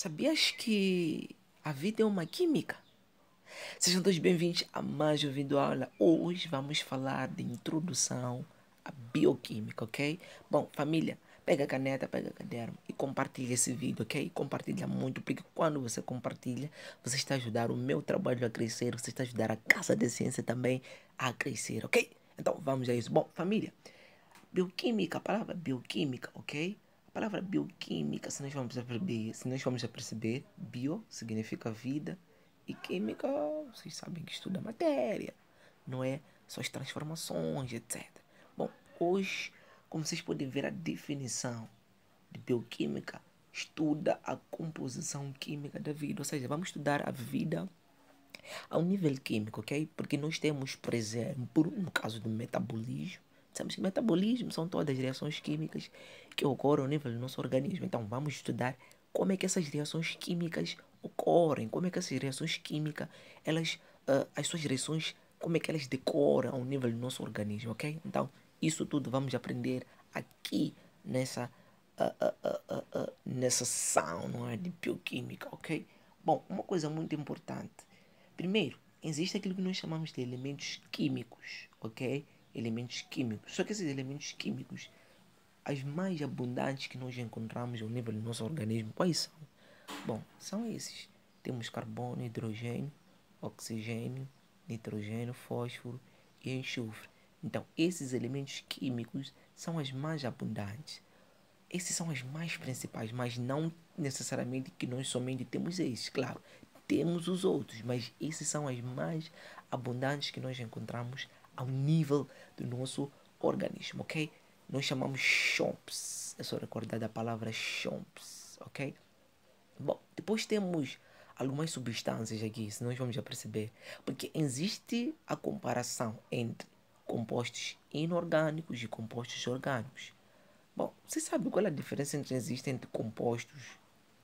Sabias que a vida é uma química? Sejam todos bem-vindos a mais um vídeo aula. Hoje vamos falar de introdução à bioquímica, ok? Bom, família, pega a caneta, pega o caderno e compartilha esse vídeo, ok? Compartilha muito, porque quando você compartilha, você está a ajudar o meu trabalho a crescer, você está a ajudar a Casa de Ciência também a crescer, ok? Então, vamos a isso. Bom, família, bioquímica, a palavra bioquímica, ok? A palavra bioquímica, se nós vamos a perceber, bio significa vida e química, vocês sabem que estuda matéria, não é? Suas transformações, etc. Bom, hoje, como vocês podem ver, a definição de bioquímica estuda a composição química da vida, ou seja, vamos estudar a vida ao nível químico, ok? Porque nós temos, por exemplo, no caso do metabolismo, sabemos que metabolismo são todas as reações químicas que ocorrem ao nível do nosso organismo. Então, vamos estudar como é que essas reações químicas ocorrem, como é que essas reações químicas, as suas reações, como é que elas decoram ao nível do nosso organismo, ok? Então, isso tudo vamos aprender aqui nessa sessão, não é, de bioquímica, ok? Bom, uma coisa muito importante. Primeiro, existe aquilo que nós chamamos de elementos químicos, ok? Elementos químicos. Só que esses elementos químicos, as mais abundantes que nós encontramos ao nível do nosso organismo, quais são? Bom, são esses. Temos carbono, hidrogênio, oxigênio, nitrogênio, fósforo e enxofre. Então, esses elementos químicos são as mais abundantes. Esses são as mais principais, mas não necessariamente que nós somente temos esses. Claro, temos os outros, mas esses são as mais abundantes que nós encontramos ao nível do nosso organismo, ok? Nós chamamos chomps. É só recordar da palavra chomps, ok? Bom, depois temos algumas substâncias aqui, se nós vamos já perceber, porque existe a comparação entre compostos inorgânicos e compostos orgânicos. Bom, você sabe qual é a diferença entre compostos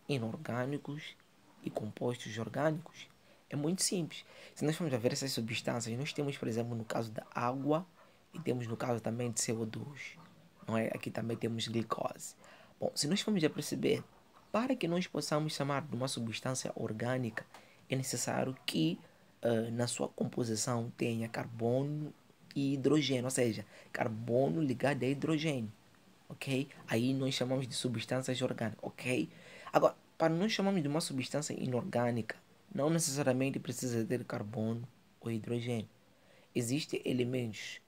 inorgânicos e compostos orgânicos? É muito simples. Se nós formos a ver essas substâncias, nós temos, por exemplo, no caso da água e temos no caso também de CO2. Não é? Aqui também temos glicose. Bom, se nós formos a perceber, para que nós possamos chamar de uma substância orgânica, é necessário que na sua composição tenha carbono e hidrogênio, ou seja, carbono ligado a hidrogênio, ok? Aí nós chamamos de substâncias orgânicas, ok? Agora, para nós chamarmos de uma substância inorgânica, não necessariamente precisa ter carbono ou hidrogênio. Existem elementos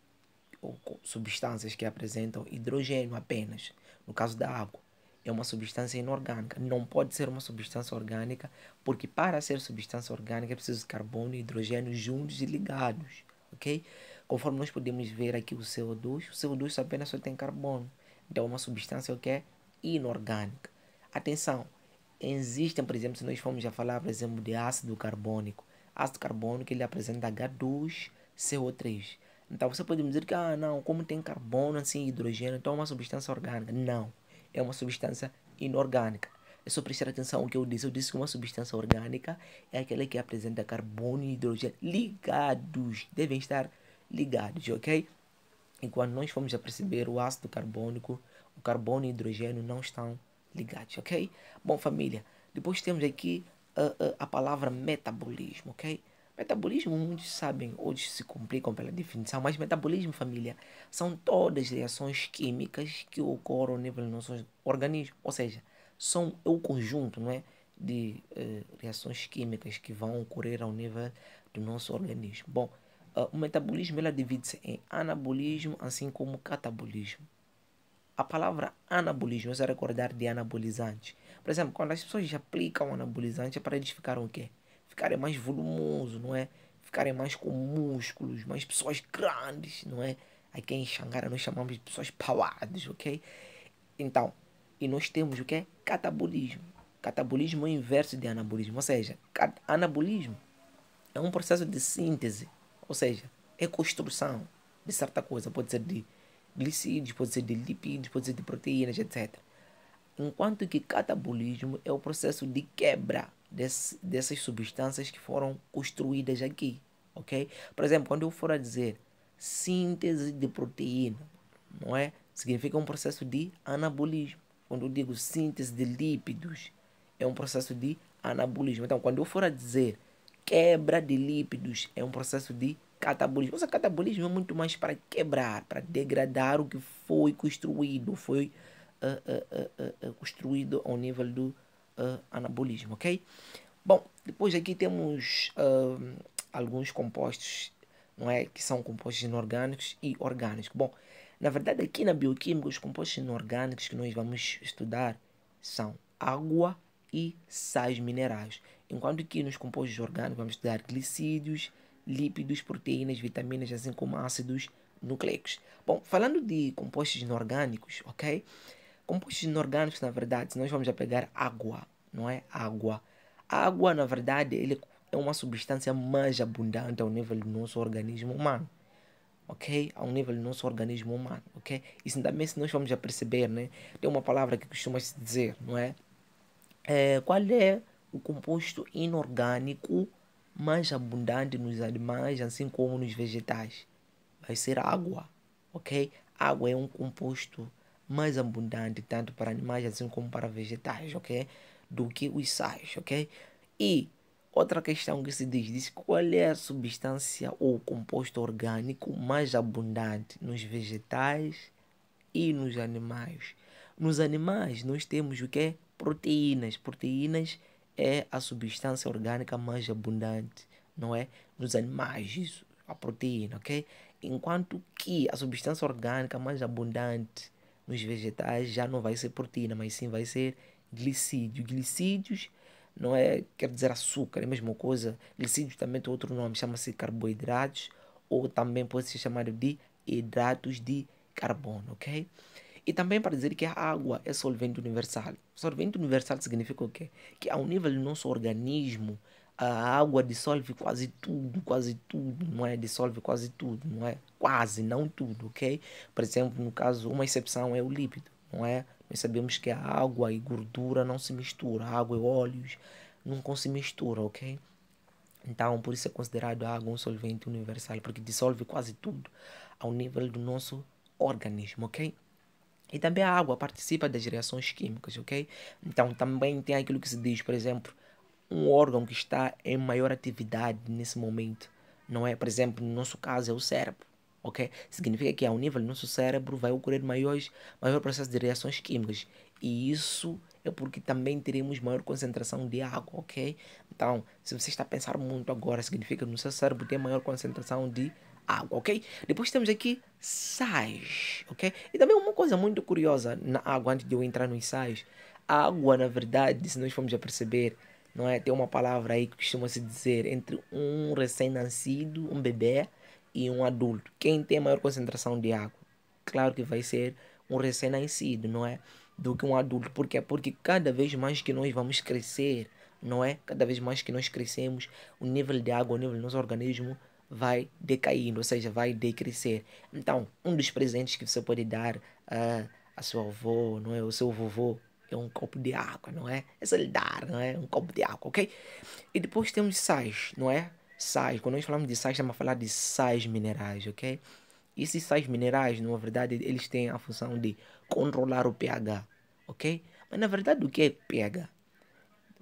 ou substâncias que apresentam hidrogênio apenas. No caso da água, é uma substância inorgânica. Não pode ser uma substância orgânica, porque para ser substância orgânica é preciso carbono e hidrogênio juntos e ligados, ok? Conforme nós podemos ver aqui o CO2 apenas só tem carbono. Então é uma substância que é inorgânica. Atenção, existem, por exemplo, se nós formos já falar, por exemplo, de ácido carbônico. Ácido carbônico ele apresenta H2CO3. Então você pode dizer que, não, como tem carbono, assim, hidrogênio, então é uma substância orgânica. Não, é uma substância inorgânica. É só prestar atenção ao que eu disse. Eu disse que uma substância orgânica é aquela que apresenta carbono e hidrogênio ligados. Devem estar ligados, ok? E quando nós formos a perceber o ácido carbônico, o carbono e o hidrogênio não estão ligados, ok? Bom, família, depois temos aqui a palavra metabolismo, ok? Metabolismo, muitos sabem, outros se complicam pela definição, mas metabolismo, família, são todas as reações químicas que ocorrem ao nível do nosso organismo, ou seja, são o conjunto, não é, de reações químicas que vão ocorrer ao nível do nosso organismo. Bom, o metabolismo ela divide-se em anabolismo assim como catabolismo. A palavra anabolismo, você recordar de anabolizante. Por exemplo, quando as pessoas aplicam anabolizante é para eles ficarem o quê? Ficarem mais volumosos, não é? Ficarem mais com músculos, mais pessoas grandes, não é? Aqui em Xangara nós chamamos de pessoas powadas, ok? Então, e nós temos o que? Catabolismo. Catabolismo é o inverso de anabolismo, ou seja, anabolismo é um processo de síntese, ou seja, é construção de certa coisa, pode ser de glicídios, pode ser de lipídios, pode ser de proteínas, etc. Enquanto que catabolismo é o processo de quebra dessas substâncias que foram construídas aqui, ok? Por exemplo, quando eu for a dizer síntese de proteína, não é? Significa um processo de anabolismo. Quando eu digo síntese de lípidos, é um processo de anabolismo. Então, quando eu for a dizer quebra de lípidos, é um processo de catabolismo. O catabolismo é muito mais para quebrar, para degradar o que foi construído, foi construído ao nível do anabolismo, ok? Bom, depois aqui temos alguns compostos, não é? Que são compostos inorgânicos e orgânicos. Bom, na verdade aqui na bioquímica os compostos inorgânicos que nós vamos estudar são água e sais minerais. Enquanto que nos compostos orgânicos vamos estudar glicídios, lípidos, proteínas, vitaminas, assim como ácidos nucleicos. Bom, falando de compostos inorgânicos, ok? Compostos inorgânicos, na verdade, se nós vamos a pegar água, não é? Água. A água, na verdade, ele é uma substância mais abundante ao nível do nosso organismo humano, ok? Ao nível do nosso organismo humano, ok? Isso também, se nós vamos a perceber, né? Tem uma palavra que costuma se dizer, não é? Qual é o composto inorgânico mais abundante nos animais, assim como nos vegetais? Vai ser água, ok? Água é um composto mais abundante tanto para animais assim como para vegetais, ok? Do que os sais, ok? E outra questão que se diz qual é a substância ou composto orgânico mais abundante nos vegetais e nos animais. Nos animais nós temos o que? Proteínas. Proteínas é a substância orgânica mais abundante, não é? Nos animais, isso, a proteína, ok? Enquanto que a substância orgânica mais abundante nos vegetais já não vai ser proteína, mas sim vai ser glicídio. Glicídios não é, quer dizer açúcar, é a mesma coisa. Glicídios também tem outro nome, chama-se carboidratos, ou também pode ser chamado de hidratos de carbono, ok? E também para dizer que a água é solvente universal. Solvente universal significa o quê? Que ao nível do nosso organismo, a água dissolve quase tudo, não é? Dissolve quase tudo, não é? Quase, não tudo, ok? Por exemplo, no caso, uma exceção é o lípido, não é? Nós sabemos que a água e gordura não se misturam, a água e óleos não se misturam, ok? Então, por isso é considerado a água um solvente universal, porque dissolve quase tudo ao nível do nosso organismo, ok? E também a água participa das reações químicas, ok? Então também tem aquilo que se diz, por exemplo, um órgão que está em maior atividade nesse momento, não é? Por exemplo, no nosso caso é o cérebro, ok? Significa que ao nível do nosso cérebro vai ocorrer maior processo de reações químicas. E isso é porque também teremos maior concentração de água, ok? Então, se você está a pensar muito agora, significa que no seu cérebro tem maior concentração de água, ok? Depois temos aqui sais, ok? E também uma coisa muito curiosa na água, antes de eu entrar nos sais, a água, na verdade, se nós formos a perceber, não é? Tem uma palavra aí que costuma se dizer entre um recém-nascido, um bebê e um adulto. Quem tem maior concentração de água? Claro que vai ser um recém-nascido, não é? Do que um adulto. Por quê? Porque cada vez mais que nós vamos crescer, não é? Cada vez mais que nós crescemos, o nível de água, o nível do nosso organismo vai decaindo, ou seja, vai decrescer. Então, um dos presentes que você pode dar a sua avó, não é? O seu vovô, é um copo de água, não é? É só lhe dar, não é? Um copo de água, ok? E depois temos sais, não é? Sais, quando nós falamos de sais, estamos a falar de sais minerais, ok? E esses sais minerais, na verdade, eles têm a função de controlar o pH, ok? Mas na verdade, o que é pH?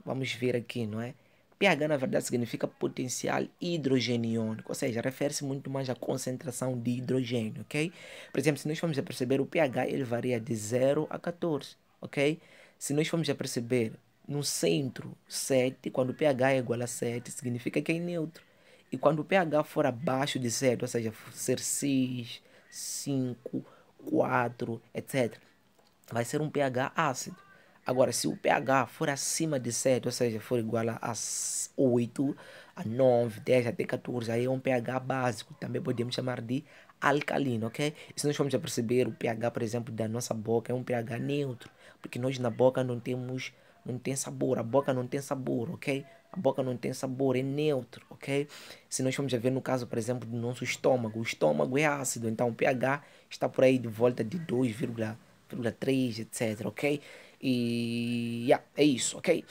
Vamos ver aqui, não é? pH, na verdade, significa potencial hidrogeniônico, ou seja, refere-se muito mais à concentração de hidrogênio, ok? Por exemplo, se nós formos a perceber, o pH ele varia de 0 a 14, ok? Se nós formos a perceber, no centro, 7, quando o pH é igual a 7, significa que é neutro. E quando o pH for abaixo de 7, ou seja, ser 6, 5, 4, etc., vai ser um pH ácido. Agora, se o pH for acima de 7, ou seja, for igual a 8, a 9, 10, até 14, aí é um pH básico. Também podemos chamar de alcalino, ok? E se nós formos a perceber, o pH, por exemplo, da nossa boca é um pH neutro, porque nós na boca não tem sabor, a boca não tem sabor, ok? A boca não tem sabor, é neutro, ok? Se nós formos a ver no caso, por exemplo, do nosso estômago, o estômago é ácido, então o pH está por aí de volta de 2,3, etc, ok? E é isso, ok?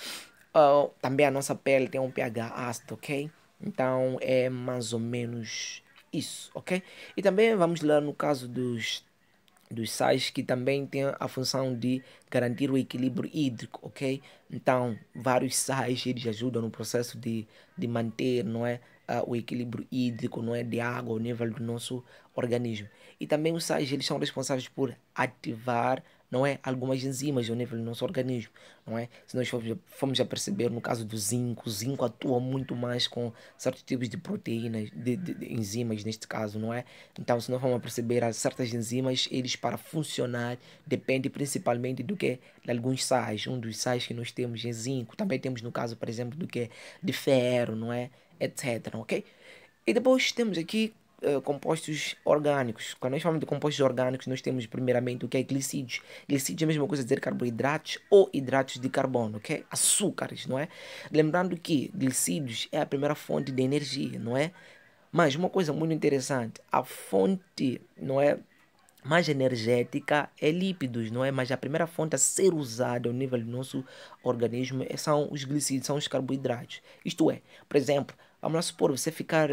Também a nossa pele tem um pH ácido, ok? Então é mais ou menos isso, ok? E também vamos lá no caso dos sais que também tem a função de garantir o equilíbrio hídrico, ok? Então, vários sais eles ajudam no processo de manter, não é, o equilíbrio hídrico, não é, de água ao nível do nosso organismo. E também os sais eles são responsáveis por ativar, não é, algumas enzimas ao nível do nosso organismo, não é? Se nós formos a perceber no caso do zinco, o zinco atua muito mais com certos tipos de proteínas, de enzimas neste caso, não é? Então, se nós vamos perceber, há certas enzimas, eles para funcionar depende principalmente do que de alguns sais. Um dos sais que nós temos é zinco, também temos no caso, por exemplo, do que de ferro, não é? Etc, ok? E depois temos aqui compostos orgânicos. Quando nós falamos de compostos orgânicos, nós temos primeiramente o que é glicídios. Glicídios é a mesma coisa dizer carboidratos ou hidratos de carbono, ok? Açúcares, não é? Lembrando que glicídios é a primeira fonte de energia, não é? Mas uma coisa muito interessante, a fonte, não é, mais energética é lípidos, não é? Mas a primeira fonte a ser usada ao nível do nosso organismo são os glicídios, são os carboidratos. Isto é, por exemplo, vamos lá supor você ficar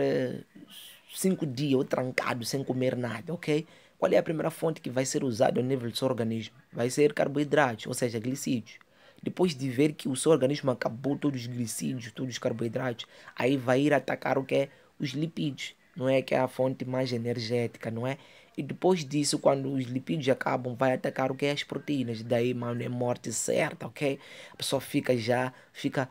5 dias ou trancado sem comer nada, ok? Qual é a primeira fonte que vai ser usada ao nível do seu organismo? Vai ser carboidratos, ou seja, glicídios. Depois de ver que o seu organismo acabou todos os glicídios, todos os carboidratos, aí vai ir atacar o que é os lipídios, não é, que é a fonte mais energética, não é? E depois disso, quando os lipídios acabam, vai atacar o que é as proteínas. Daí, mano, é morte certa, ok? A pessoa fica já, fica,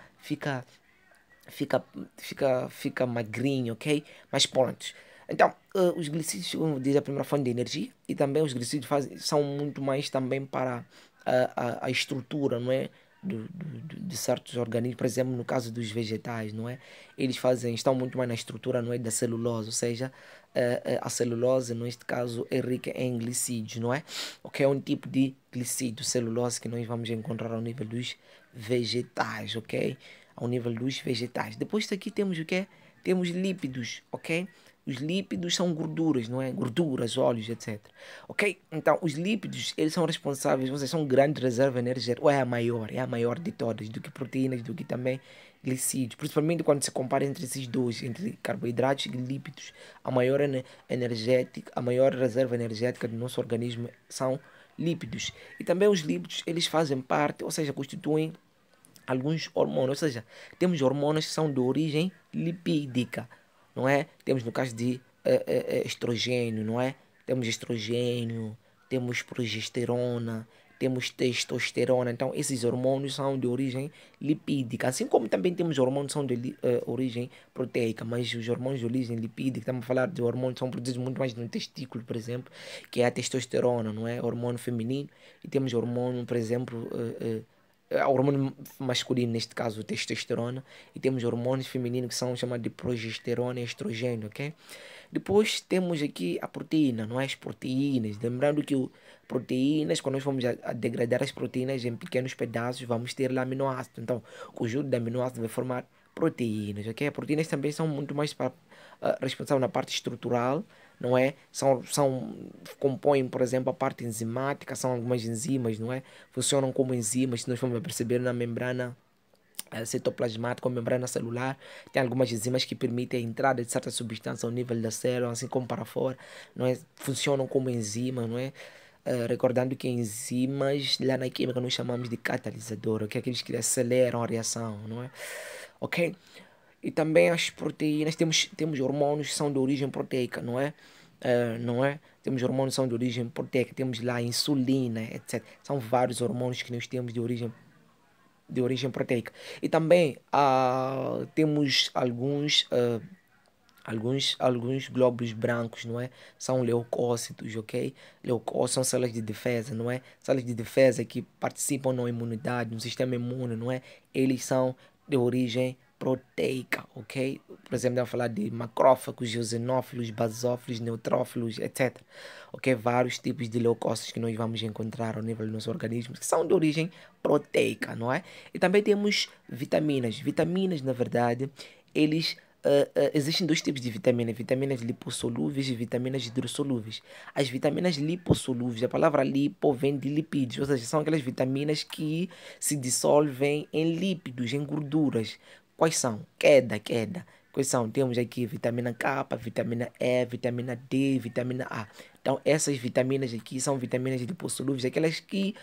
fica magrinho, ok? Mas pronto. Então, os glicídios, como diz, a primeira fonte de energia e também os glicídios são muito mais também para a estrutura, não é? De certos organismos, por exemplo, no caso dos vegetais, não é? Eles estão muito mais na estrutura, não é? Da celulose, ou seja, a celulose, neste caso, é rica em glicídios, não é? O que é um tipo de glicídio, celulose, que nós vamos encontrar ao nível dos vegetais, ok? Ao nível dos vegetais. Depois daqui temos o quê? Temos lípidos, ok? Os lípidos são gorduras, não é? Gorduras, óleos, etc. Ok? Então, os lípidos, eles são responsáveis, ou seja, são grande reserva energética, ou é a maior de todas, do que proteínas, do que também glicídios. Principalmente quando se compara entre esses dois, entre carboidratos e lípidos, a maior energética, a maior reserva energética do nosso organismo são lípidos. E também os lípidos, eles fazem parte, ou seja, constituem alguns hormônios, ou seja, temos hormônios que são de origem lipídica, não é? Temos no caso de estrogênio, não é? Temos estrogênio, temos progesterona, temos testosterona. Então, esses hormônios são de origem lipídica, assim como também temos hormônios que são de origem proteica, mas os hormônios de origem lipídica, estamos a falar de hormônios que são produzidos muito mais no testículo, por exemplo, que é a testosterona, não é? Hormônio feminino, e temos hormônio, por exemplo, hormônio masculino, neste caso, o testosterona, e temos hormônios femininos que são chamados de progesterona e estrogênio, ok? Depois temos aqui a proteína, não é? As proteínas. Lembrando que proteínas, quando nós vamos a degradar as proteínas em pequenos pedaços, vamos ter lá aminoácidos. Então, o conjunto de aminoácidos vai formar proteínas, ok? Proteínas também são muito mais responsáveis na parte estrutural, não é? Compõem, por exemplo, a parte enzimática, são algumas enzimas, não é? Funcionam como enzimas, se nós formos perceber na membrana citoplasmática ou membrana celular, tem algumas enzimas que permitem a entrada de certa substância ao nível da célula, assim como para fora, não é? Funcionam como enzima, não é? Recordando que enzimas, lá na química, nós chamamos de catalisador, que é aqueles que aceleram a reação, não é? Ok? E também as proteínas, temos hormônios que são de origem proteica, não é? Não é? Temos hormônios que são de origem proteica, temos lá a insulina, etc. São vários hormônios que nós temos de origem proteica. E também temos alguns glóbulos brancos, não é? São leucócitos, ok? Leucócitos são células de defesa, não é? Células de defesa que participam na imunidade, no sistema imune, não é? Eles são de origem proteica, ok? Por exemplo, vamos falar de macrófagos, eosinófilos, basófilos, neutrófilos, etc. Ok? Vários tipos de leucócitos que nós vamos encontrar ao nível do nosso organismo, que são de origem proteica, não é? E também temos vitaminas. Vitaminas, na verdade, eles existem dois tipos de vitaminas, vitaminas lipossolúveis e vitaminas hidrossolúveis. As vitaminas lipossolúveis, a palavra lipo vem de lipídios, ou seja, são aquelas vitaminas que se dissolvem em lípidos, em gorduras. Quais são? Queda. Quais são? Temos aqui vitamina K, vitamina E, vitamina D, vitamina A. Então, essas vitaminas aqui são vitaminas lipossolúveis, aquelas que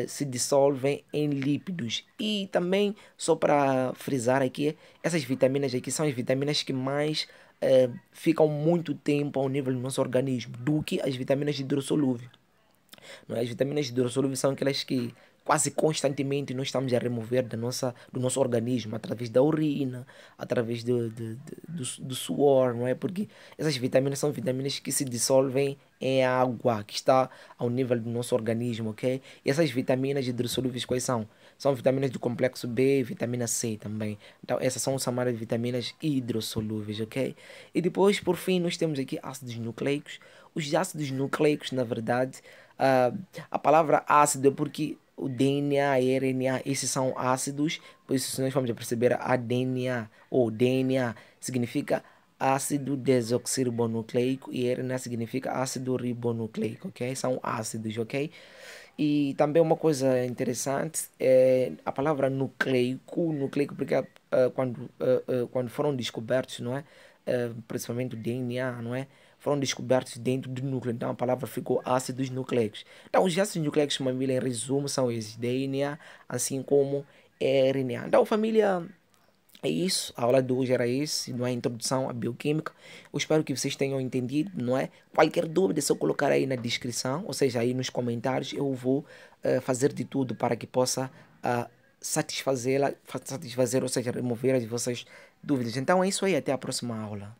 se dissolvem em lípidos. E também, só para frisar aqui, essas vitaminas aqui são as vitaminas que mais ficam muito tempo ao nível do nosso organismo do que as vitaminas hidrossolúveis. Não é? As vitaminas hidrossolúveis são aquelas que quase constantemente nós estamos a remover do nosso organismo, através da urina, através do suor, não é? Porque essas vitaminas são vitaminas que se dissolvem em água, que está ao nível do nosso organismo, ok? E essas vitaminas hidrossolúveis quais são? São vitaminas do complexo B, vitamina C também. Então, essas são chamadas de vitaminas hidrossolúveis, ok? E depois, por fim, nós temos aqui ácidos nucleicos. Os ácidos nucleicos, na verdade, ah, a palavra ácido é porque o DNA e RNA, esses são ácidos, por isso se nós vamos perceber ADNA ou DNA significa ácido desoxirribonucleico e RNA significa ácido ribonucleico, ok? São ácidos, ok? E também uma coisa interessante é a palavra nucleico porque quando foram descobertos, não é? Principalmente o DNA, não é? Foram descobertos dentro do núcleo, então a palavra ficou ácidos nucleicos. Então, os ácidos nucleicos, família, em resumo, são esses, DNA, assim como RNA. Então, família, é isso. A aula de hoje era isso, não é? Introdução à bioquímica. Eu espero que vocês tenham entendido, não é? Qualquer dúvida, é só colocar aí na descrição, ou seja, aí nos comentários, eu vou fazer de tudo para que possa satisfazer, ou seja, remover as vossas dúvidas. Então, é isso aí, até a próxima aula.